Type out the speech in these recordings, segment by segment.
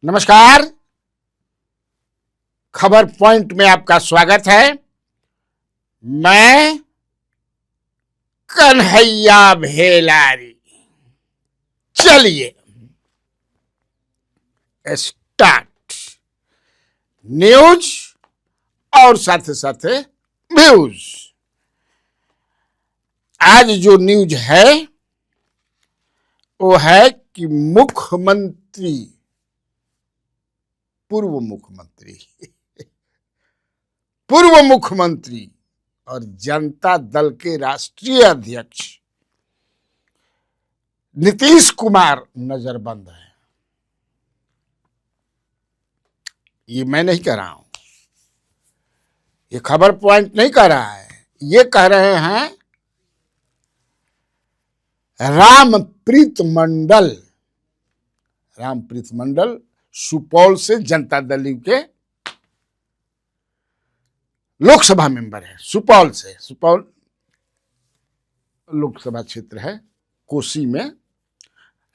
नमस्कार। खबर पॉइंट में आपका स्वागत है। मैं कन्हैया भेलारी। चलिए स्टार्ट। न्यूज और साथ साथ व्यूज। आज जो न्यूज है वो है कि मुख्यमंत्री, पूर्व मुख्यमंत्री और जनता दल के राष्ट्रीय अध्यक्ष नीतीश कुमार नजरबंद है। ये मैं नहीं कह रहा हूं, ये खबर पॉइंट नहीं कह रहा है, ये कह रहे हैं रामप्रीत मंडल सुपौल से जनता दल के लोकसभा मेंबर है। सुपौल लोकसभा क्षेत्र है, कोसी में।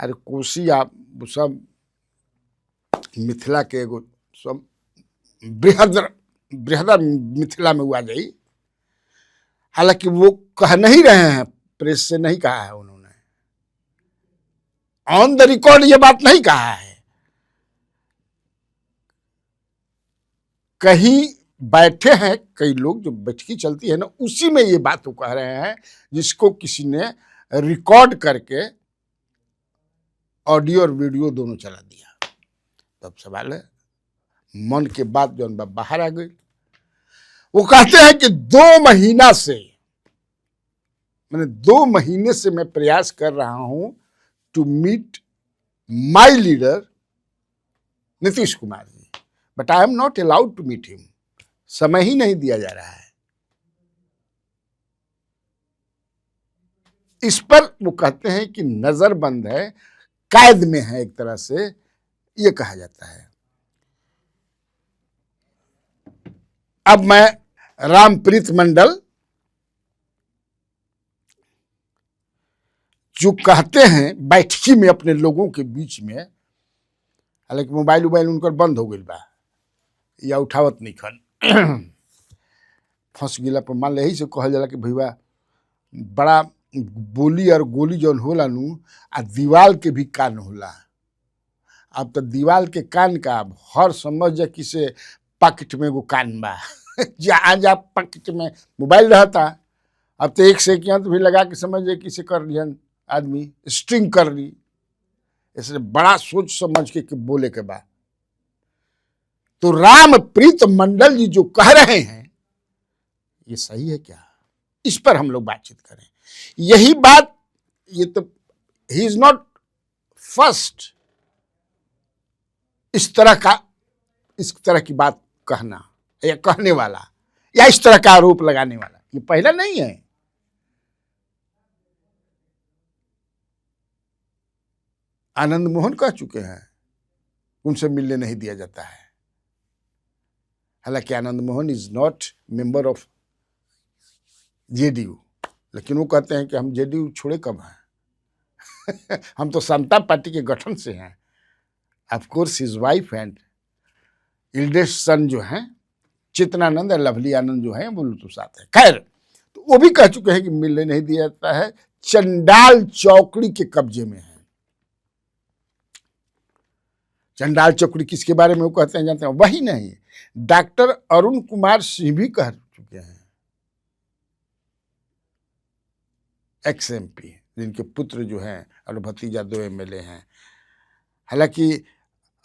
अरे कोसी आप सब मिथिला के एगो सब बृहद मिथिला में हुआ जाई। हालांकि वो कह नहीं रहे हैं, प्रेस से नहीं कहा है उन्होंने, ऑन द रिकॉर्ड ये बात नहीं कहा है। कहीं बैठे हैं कई लोग, जो बैठकी चलती है ना, उसी में ये बात वो कह रहे हैं, जिसको किसी ने रिकॉर्ड करके ऑडियो और वीडियो दोनों चला दिया। तब सवाल है, मन के बात जो बाहर आ गई। वो कहते हैं कि 2 महीने से मैं प्रयास कर रहा हूं to meet my leader Nitish Kumar ji, but I am not allowed to meet him. समय ही नहीं दिया जा रहा है। इस पर वो कहते हैं कि नजरबंद है, कैद में है, एक तरह से ये कहा जाता है। अब मैं रामप्रीत मंडल जो कहते हैं बैठकी में अपने लोगों के बीच में, हालांकि मोबाइल उनकर बंद हो गई बा या उठावत नहीं खन फंस गिला पर मान यही से कहल जाला कि भैया बड़ा बोली और गोली जौन होला नु, आ दीवाल के भी कान होला। अब तो दीवाल के कान का अब हर समझ जा किसे पॉकेट में वो कान बा जहाँ जा पॉकेट में मोबाइल रहता। अब तो एक सेकंड भी लगा के समझ जाए किसे कर लियन आदमी स्ट्रिंग कर ली। इसलिए बड़ा सोच समझ के बोले के बाद। तो रामप्रीत मंडल जी जो कह रहे हैं ये सही है क्या, इस पर हम लोग बातचीत करें। यही बात, ये तो ही इज नॉट फर्स्ट इस तरह की बात कहना या कहने वाला या इस तरह का आरोप लगाने वाला, ये पहला नहीं है। आनंद मोहन कह चुके हैं उनसे मिलने नहीं दिया जाता है। हालांकि Anand Mohan is not member of JDU, लेकिन वो कहते हैं कि हम जेडीयू छोड़े कब हैं हम तो समता पार्टी के गठन से हैं। Of course his wife and eldest son जो हैं चितनानंद और लवली आनंद जो हैं वो तो साथ है। खैर, तो वो भी कह चुके हैं कि मिलने नहीं दिया जाता है, चंडाल चौकड़ी के कब्जे में है। चंडाल चौकड़ी किसके बारे में वो कहते हैं जानते हैं? वही नहीं, डॉक्टर अरुण कुमार सिंह भी कह चुके हैं, XMP, जिनके पुत्र जो हैं और भतीजा 2 MLA हैं। हालांकि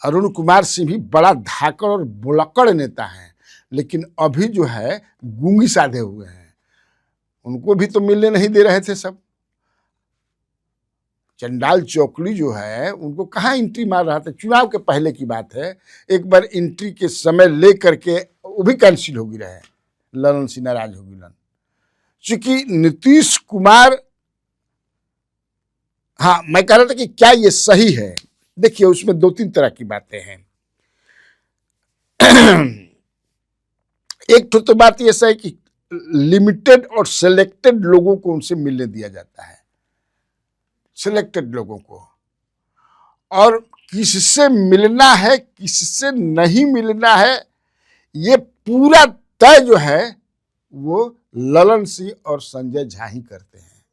अरुण कुमार सिंह भी बड़ा धाकड़ और बुलक्कड़ नेता हैं, लेकिन अभी जो है गूंगी साधे हुए हैं। उनको भी तो मिलने नहीं दे रहे थे सब। चंडाल चौकड़ी जो है उनको कहाँ एंट्री मार रहा था, चुनाव के पहले की बात है। एक बार एंट्री के समय ले करके वो भी कैंसिल हो गई रहे, ललन सिंह नाराज हो गई। चूंकि नीतीश कुमार, हाँ मैं कह रहा था कि क्या ये सही है। देखिए उसमें 2-3 तरह की बातें हैं। एक तो बात ये है कि लिमिटेड और सिलेक्टेड लोगों को उनसे मिलने दिया जाता है, सिलेक्टेड लोगों को। और किससे मिलना है किससे नहीं मिलना है, ये पूरा तय जो है वो ललन सिंह और संजय झा ही करते हैं।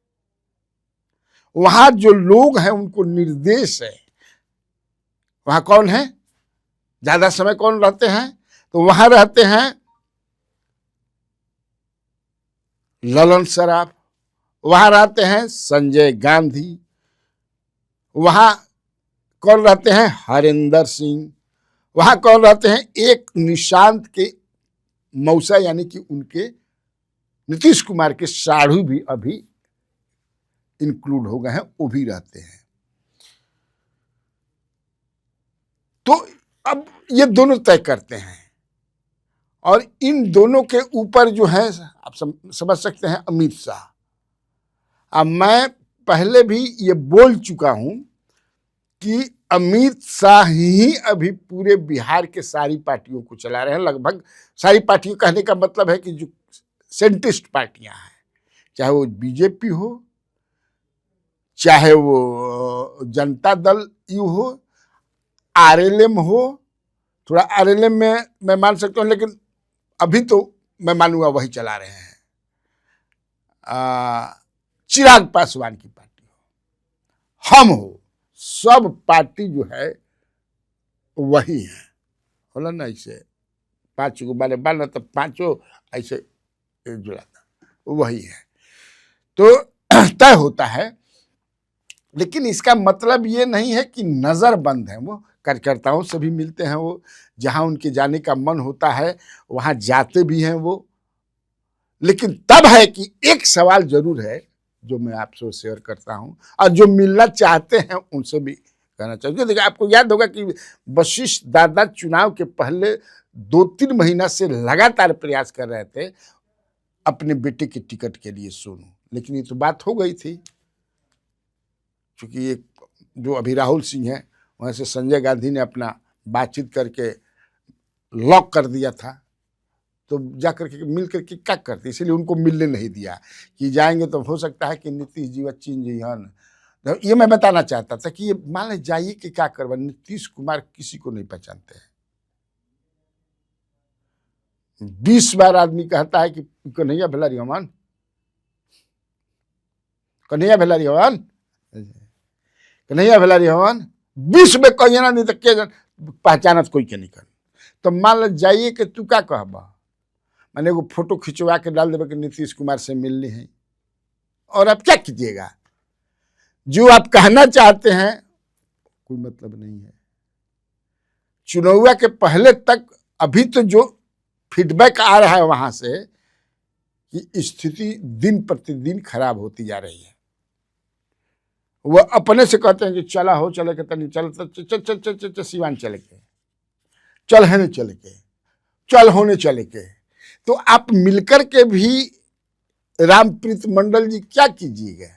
वहां जो लोग हैं उनको निर्देश है। वहां कौन है, ज्यादा समय कौन रहते हैं, तो वहां रहते हैं ललन सराफ, वहां रहते हैं संजय गांधी, वहां कौन रहते हैं हरिंदर सिंह, वहां कौन रहते हैं एक निशांत के मौसा यानी कि उनके नीतीश कुमार के साढ़ू भी अभी इंक्लूड हो गए हैं, वो भी रहते हैं। तो अब ये दोनों तय करते हैं और इन दोनों के ऊपर जो है आप समझ सकते हैं अमित शाह। अब मैं पहले भी ये बोल चुका हूं कि अमित शाह ही अभी पूरे बिहार के सारी पार्टियों को चला रहे हैं। लगभग सारी पार्टियों, कहने का मतलब है कि जो सेंट्रिस्ट पार्टियां हैं, चाहे वो बीजेपी हो, चाहे वो जनता दल यू हो, आरएलएम हो, थोड़ा आरएलएम में मैं मान सकता हूं, लेकिन अभी तो मैं मानूंगा वही चला रहे हैं। चिराग पासवान की पार्टी हो, हम हो, सब पार्टी जो है वही है, बोला ना, ऐसे 5 को बारे बारह तो पांचों ऐसे जुड़ा था, वही है। तो तय होता है, लेकिन इसका मतलब ये नहीं है कि नजर बंद है। वो कार्यकर्ताओं से भी मिलते हैं, वो जहां उनके जाने का मन होता है वहां जाते भी हैं वो। लेकिन तब है कि एक सवाल जरूर है जो मैं आपसे शेयर करता हूं और जो मिलना चाहते हैं उनसे भी कहना चाहिए। देखिए, आपको याद होगा कि वशिष्ठ दादा चुनाव के पहले 2-3 महीना से लगातार प्रयास कर रहे थे अपने बेटे के टिकट के लिए, सोनू, लेकिन ये तो बात हो गई थी। चूंकि एक जो अभी राहुल सिंह है वहां से संजय गांधी ने अपना बातचीत करके लॉक कर दिया था, तो जाकर के मिल करके क्या करते, इसलिए उनको मिलने नहीं दिया कि जाएंगे तो हो सकता है कि नीतीश जी व चीन जी हन। तो ये मैं बताना चाहता था कि ये मान ले जाइए कि क्या करवा, नीतीश कुमार किसी को नहीं पहचानते हैं। 20 बार आदमी कहता है कि कन्हैया भेलारी हमान, कन्हैया भेलारी हमान, कन्हैया भेलारी हमान, 20 में कहिए ना, नहीं तो के पहचानत कोई के नहीं कर। तो मान लो जाइए कि तू क्या कहबा, मैंने वो फोटो खिंचवा के डाल देगा कि नीतीश कुमार से मिलनी है, और आप क्या कीजिएगा, जो आप कहना चाहते हैं कोई मतलब नहीं है। चुनाव के पहले तक अभी तो जो फीडबैक आ रहा है वहां से कि स्थिति दिन प्रतिदिन खराब होती जा रही है। वह अपने से कहते हैं कि चला हो चले के, तनी चल चल चल चल चल सिवान चले के, चल है चले के, चल होने चले के। तो आप मिलकर के भी रामप्रीत मंडल जी क्या कीजिएगा।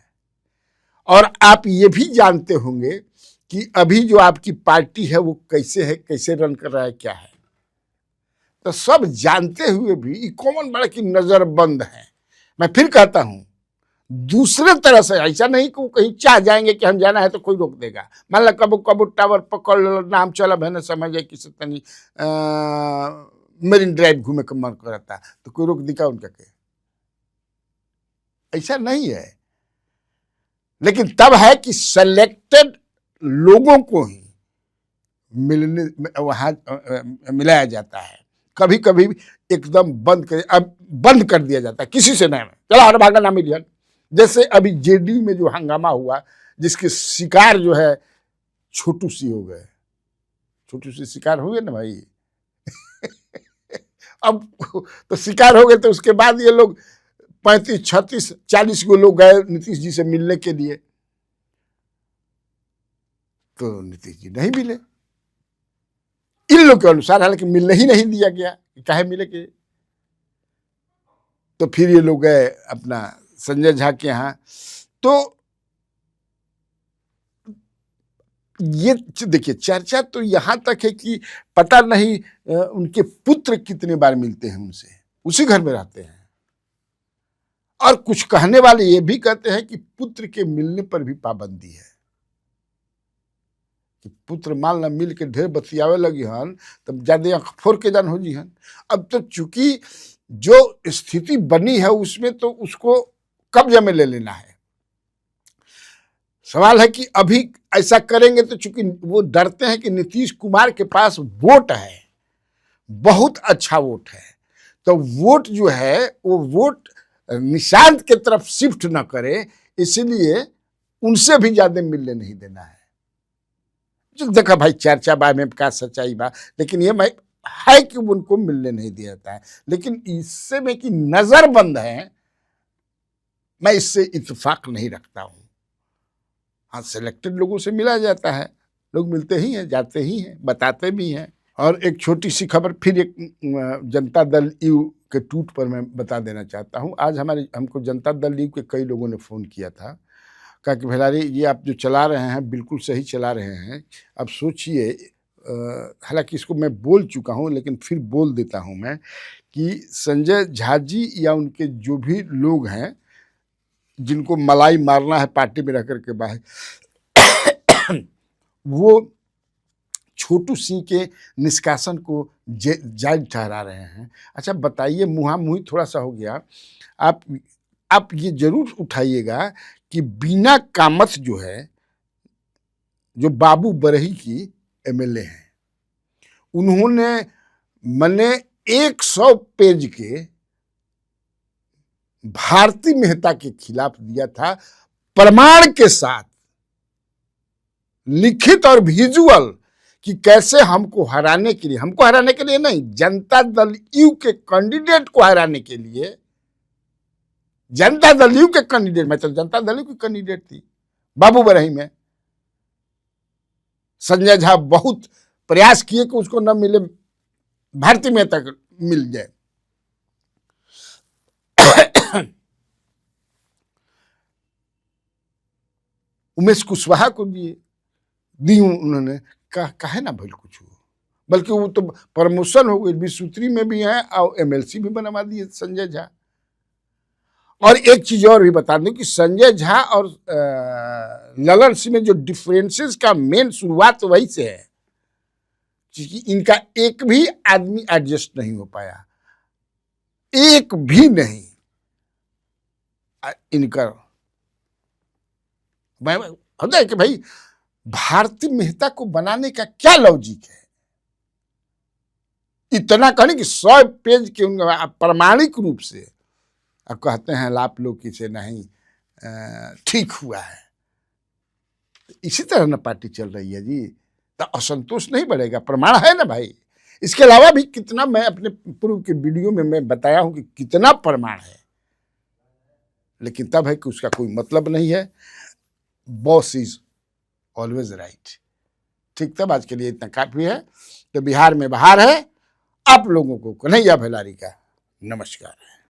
और आप ये भी जानते होंगे कि अभी जो आपकी पार्टी है वो कैसे है, कैसे रन कर रहा है, क्या है। तो सब जानते हुए भी कॉमन बड़ा की नजर बंद है। मैं फिर कहता हूं, दूसरे तरह से ऐसा नहीं कि कहीं चाह जाएंगे कि हम जाना है तो कोई रोक देगा। मान लो कबो कबो टावर पकड़ लो, नाम चलब है ना, समझे किसी तनी मरीन ड्राइव घूमे का मन करता है तो कोई रोक दिखा उनका के, ऐसा नहीं है। लेकिन तब है कि सेलेक्टेड लोगों को ही मिलने वहां मिलाया जाता है। कभी कभी एकदम बंद कर दिया जाता है, किसी से नहीं, चलो हर भागा ना मिलियन। जैसे अभी जेडी में जो हंगामा हुआ, जिसके शिकार जो है छोटू सी हो गए, छोटू सी शिकार हो गए ना भाई। अब तो शिकार हो गए, तो उसके बाद ये लोग 35, 36, 40 को लोग गए नीतीश जी से मिलने के लिए, तो नीतीश जी नहीं मिले इन लोग के अनुसार, हालांकि मिलने ही नहीं दिया गया, काहे मिले के। तो फिर ये लोग गए अपना संजय झा के यहाँ। तो ये देखिए, चर्चा तो यहां तक है कि पता नहीं उनके पुत्र कितने बार मिलते हैं उनसे, उसी घर में रहते हैं। और कुछ कहने वाले ये भी कहते हैं कि पुत्र के मिलने पर भी पाबंदी है। कि पुत्र मान ला मिल के ढेर बतियावे लगी हन तब ज्यादा आँख फोड़ के जान हो जी हन। अब तो चूंकि जो स्थिति बनी है उसमें तो उसको कब्जे में ले लेना है। सवाल है कि अभी ऐसा करेंगे तो चूंकि वो डरते हैं कि नीतीश कुमार के पास वोट है, बहुत अच्छा वोट है, तो वोट जो है वो वोट निशांत के तरफ शिफ्ट न करे, इसलिए उनसे भी ज्यादा मिलने नहीं देना है। जो देखा भाई चर्चा बा में का सच्चाई बा, लेकिन ये मैं है कि उनको मिलने नहीं दिया जाता है, लेकिन इससे में कि नजरबंद है, मैं इससे इत्तेफाक नहीं रखता हूं। हाँ, सिलेक्टेड लोगों से मिला जाता है, लोग मिलते ही हैं, जाते ही हैं, बताते भी हैं। और एक छोटी सी खबर फिर एक जनता दल यू के टूट पर मैं बता देना चाहता हूँ। आज हमको जनता दल यू के कई लोगों ने फ़ोन किया था, कहा कि भैलारी ये आप जो चला रहे हैं बिल्कुल सही चला रहे हैं, अब सोचिए, हालांकि इसको मैं बोल चुका हूँ लेकिन फिर बोल देता हूँ मैं कि संजय झा जी या उनके जो भी लोग हैं जिनको मलाई मारना है पार्टी में रह कर के बाहर, वो छोटू सिंह के निष्कासन को जायज ठहरा रहे हैं। अच्छा बताइए, मुहामुही थोड़ा सा हो गया, आप ये जरूर उठाइएगा कि बीना कामत जो है, जो बाबू बरही की एमएलए हैं, उन्होंने मैंने 100 पेज के भारती मेहता के खिलाफ दिया था, प्रमाण के साथ, लिखित और विजुअल, कि कैसे हमको हराने के लिए नहीं, जनता दल यू के कैंडिडेट को हराने के लिए, जनता दल यू के कैंडिडेट, मैं तो जनता दल यू की कैंडिडेट थी बाबू बरही में, संजय झा बहुत प्रयास किए कि उसको न मिले, भारती मेहता मिल जाए। उमेश कुशवाहा को दी उन्होंने, कहे ना भाई कुछ हो, बल्कि वो तो प्रमोशन हो गई, विसूत्री में भी है और एमएलसी भी बनवा दिए संजय झा। और एक चीज और भी बता दूं कि संजय झा और ललन सिंह में जो डिफरेंसेस का मेन शुरुआत वही से है, क्योंकि इनका एक भी आदमी एडजस्ट नहीं हो पाया, एक भी नहीं। इनका मैं होता है कि भाई भारती मेहता को बनाने का क्या लॉजिक है, इतना कहने कि 100 पेज के प्रमाणिक रूप से अब कहते हैं आप लोग किसे नहीं ठीक हुआ है। इसी तरह ना पार्टी चल रही है जी, तो असंतोष नहीं बढ़ेगा, प्रमाण है ना भाई। इसके अलावा भी कितना, मैं अपने पूर्व के वीडियो में मैं बताया हूं कि कितना प्रमाण है, लेकिन तब है कि उसका कोई मतलब नहीं है। Boss is always right. ठीक, तब आज के लिए इतना काफी है। तो बिहार में बहार है। आप लोगों को कन्हैया भेलारी का नमस्कार है।